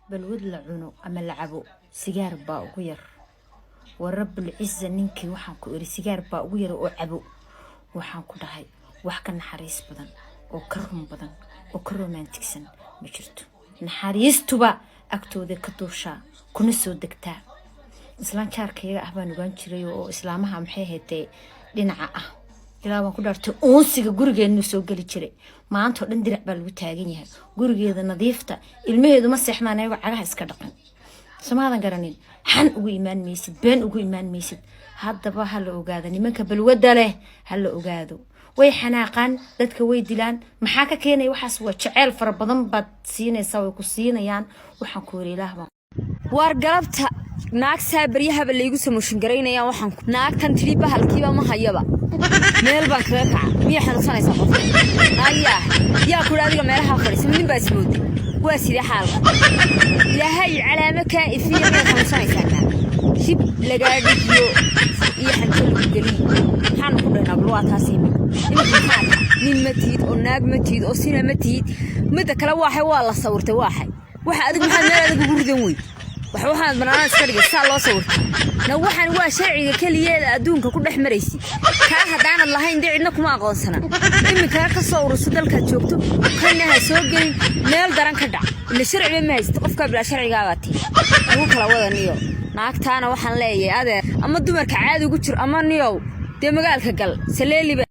balwad la cuno ama la cabo sigaar baa ugu yar warabul ciisa ninkii waxaan ku iri sigaar baa ugu yar oo cabo waxaan ku dhahay wax ka naxariis badan oo ka run badan oo ka romanticsan ma jirto naxariistuba agtooda ka duushaa kuna soo degtaa islaan jaarkayga ah baan ogaan jiray oo islaamaha maxay heetay dhinaca ah ilaa waan ku dhaartay uunsiga gurigeenu soo gali jiray maanta oo dhan dirac baa lagu taagan yahay gurigeeda nadiifta ilmaheedu ma seexnaan ayaga cagaha iska dhaqan samaadan garanin xan ugu iimaan maysid been ugu iimaan maysid haddaba ha la ogaado nimanka balwada leh ha la ogaado way xanaaqaan dadka way dilaan maxaa ka keenay waxaas waa jaceyl fara badan baad siinaysaa way ku siinayaan waxaan ku wari ilaah war galabta naag saabariyahaba laygu samushin garaynayaan waxaan naagtan tiri bahalkiiba ma hayaba meel baan kaga kaca miya xanuunsanaysaa qof yaa ku adiga meelaha fadhiisa min baa ismooday waa sidee xaalka ilaahay calaamo kaa ifiya miya xanuunsanaysaa shib lagaa dhigiyo iyo xanjo lagu geliyo maxaan ku dhaynaa bal waa taasi nin ma tiid oo naag ma tiid oo sina ma tiid midda kale waaxay waa la sawirtay waaxay waxa adigu maxaad meel adigu ugu ridan weyd waxaan banaanada iska dhigay saa loo sawirtay na waxaan waa sharciga kaliyeeda adduunka ku dhex maraysi kaa haddaanad lahayn cidna kuma aqoonsana iminkaa ka soo ururso dalkaad joogto kana ha soo gelin meel daran ka dhac ila sharciba ma haysto qofkaa bilaa sharcigaagaa tii ugu kala wadaniyo naagtaana waxaan leeyahay adeer ama dumarka caadi ugu jir ama niyow dee magaalka gal saleeliba